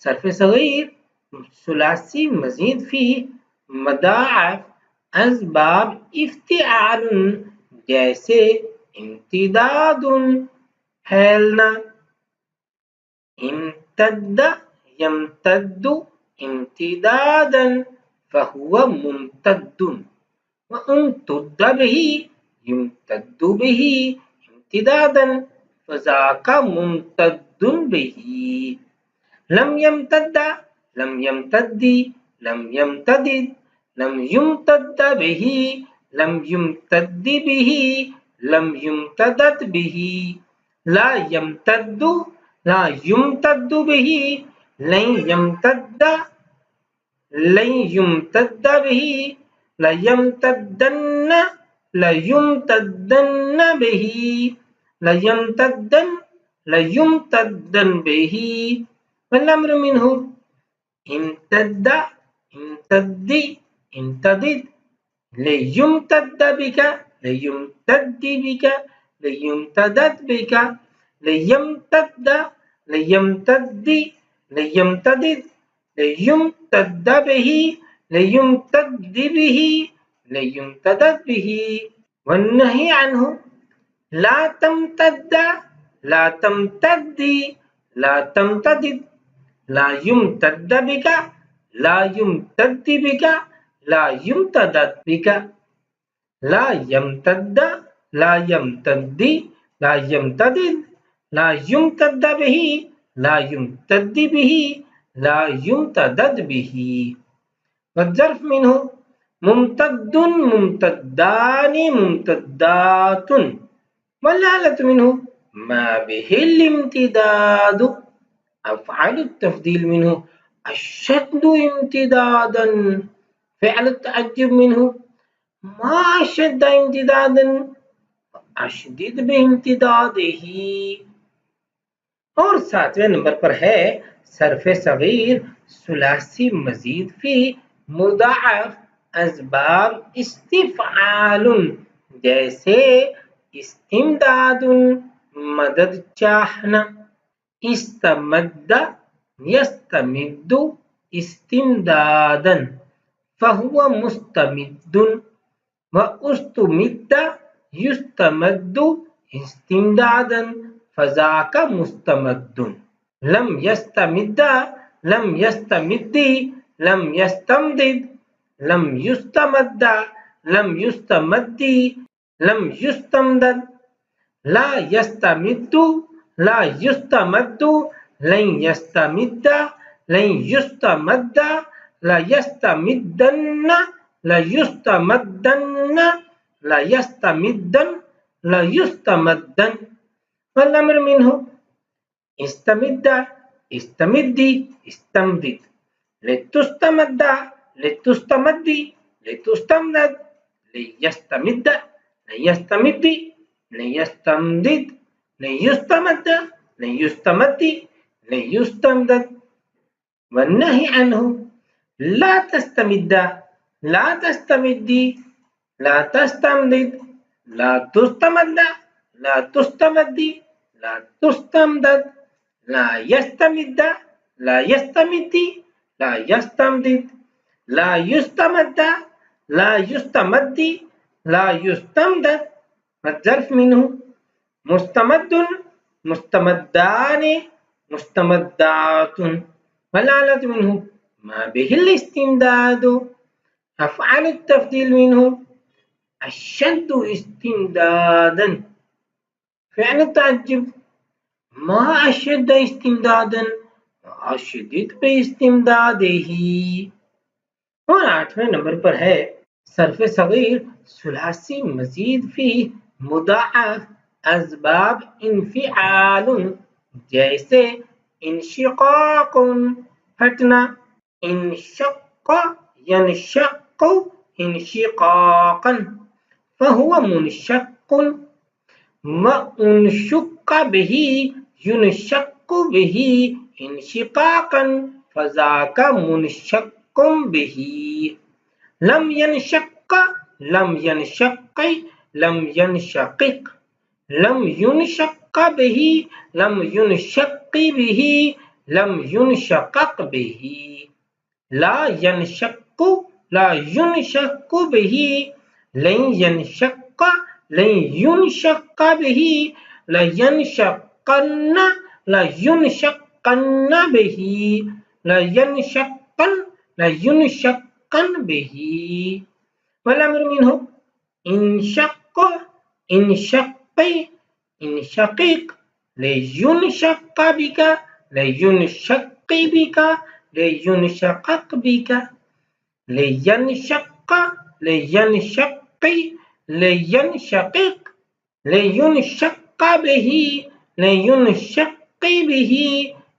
Surf Sagir सुलासी मजीद फी मदाअफ असबाब इफ्तिआल जैसे इम्तिदादुन फैलना, इम्तद्द यम्तद्दु इम्तिदादन फहुवा मुम्तद्दुन व उम्तुद्द बिही युम्तद्दु बिही इम्तिदादन फज़ाका मुम्तद्दुन बिही। लम यम्तद्द लम यम्तद्दी लम यम्तदिद लम युम्तद्द बिही लम युम्तद्दि बिही लम युम्तदद बिही। ला यम्तद्दु ला युम्तद्दु बिही लन यम्तद्द लन युम्तद्द बिही ला यम्तद्दन्न ला युम्तद्दन्न बिही ला यम्तद्दन ला युम्तद्दन बिही। वल्अम्र मिन्हु इम्तद्द इम्तद्दि इम्तदिद लियुम्तद्द बिका लियुम्तद्दि बिका लियुम्तदद बिका लियम्तद्द लियम्तद्दि लियम्तदिद लियुम्तद्द बिही लियुम्तद्दि बिही लियुम्तदद बिही। वन्नही अन्हु ला तम्तद्द ला तम्तद्दि ला तम्तदिद ला युम्तद्द बिका ला युम्तद्दि बिका ला युम्तदद बिका ला यम्तद्द ला यम्तद्दि ला यम्तदिद ला युम्तद्द बिही ला युम्तद्दि बिही ला युम्तदद बिही। वज़्ज़र्फ़ मिन्हु मुम्तद्दुन मुम्तद्दानि मुम्तद्दातुन वल्आलत मिन्हु मा बिहिल इम्तिदादु। अफ़आलु तफ़दील मिन्हु अशद्दु इम्तिदादन। फ़िअलु तअज्जुब मिन्हु मा अशद्द इम्तिदादन अशदिद बिइम्तिदादिही। और 7वें नंबर पर है सर्फ सगीर सुलासी मजीद फी मुदाअफ असबाब इस्तिफ़आलुन जैसे इस्तिमदादुन मदद चाहना, इस्तमद्द यस्तमिद्दु इस्तिमदादन फहुवा मुस्तमिद्दुन व उस्तुमिद्द युस्तमद्दु इस्तिमदादन फज़ाका मुस्तमद्दुन। लम यस्तमिद्द लम यस्तमिद्दि लम यस्तमदिद लम युस्तमद्द लम युस्तमद्दि लम युस्तमदद ला यस्तमिद्दु ला युस्तमद्दु लन यस्तमिद्द लन युस्तमद्द ला यस्तमिद्दन्न ला युस्तमद्दन्न ला यस्तमिद्दन ला युस्तमद्दन। वल्अम्र मिन्हु इस्तमिद्द इस्तमिद्दि इस्तमदिद लितुस्तमद्द लितुस्तमद्दि लितुस्तमदद लियस्तमिद्द लियस्तमिद्दि लियस्तमदिद लियुस्तमद्द लियुस्तमद्दि लियुस्तमदद। वन्नही अन्हु ला तस्तमिद्द ला तस्तमिद्दि ला तस्तमदिद ला तुस्तमद्द ला तुस्तमद्दि ला तुस्तमदद ला यस्तमिद्द ला यस्तमिद्दि ला यस्तमदिद ला युस्तमद्द ला युस्तमद्दि ला युस्तमदद। वज़्ज़र्फ़ मिन्हु मुस्तमद्दुन मुस्तमद्दानि मुस्तमद्दातुन वल्आलत मिन्हु मा बिहिल इस्तिमदादु। अफ़आलु तफ़दील मिन्हु अशद्दु इस्तिमदादन। फ़िअलु तअज्जुब मा अशद्द इस्तिमदादन अशदिद बिइस्तिमदादिही। और 8वें नंबर पर है सर्फ सगीर सुलासी मजीद फी मुदाअफ असबाब इन्फ़िआलुन जैसे इंशिक़ाक़ुन फटना, इंशक़्क़ यंशक़्क़ु इंशिक़ाक़न फहुवा मुनशक़्क़ुन व उनशुक़्क़ बिही युनशक़्क़ु बिही इंशिक़ाक़न फज़ाका मुनशक़्क़ुम बिही। लम यंशक़्क़ लम यंशक़्क़ि लम यंशक़िक़ लम युनशक़्क़ बिही लम युनशक़्क़ि बिही لم ينشقق به لا ينشق لا ينشق به لن ينشق لن ينشق به لا ينشقن لا ينشقن به لا ينشقن لا ينشقن به. والأمر منه انشق انشق انشقق لينشق بك لينشق بك لينشقق بك لينشق لينشق لينشقق لينشق به لينشق به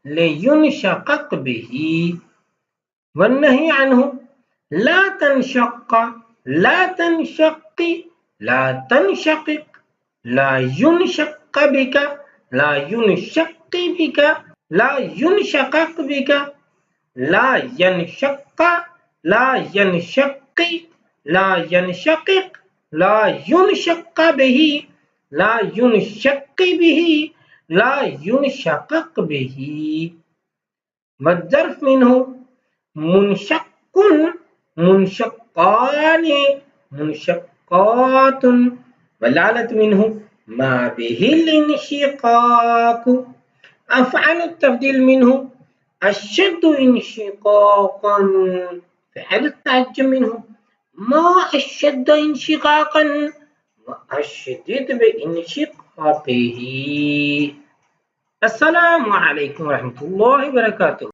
لينشقق به. والنهي عنه لا تنشق لا تنشق لا تنشقق لا ينشق بك لا ينشق بك لا ينشقق بك لا ينشق لا ينشق لا ينشقق لا ينشق به لا ينشق به لا ينشقق به. والظرف منه منشق منشقان منشقات. والآلة منه ما به الانشقاق. أفعل التفضيل منه أشد انشقاقا. فعل التعجب منه ما أشد انشقاقا وأشدد بانشقاقه. السلام عليكم ورحمة الله وبركاته.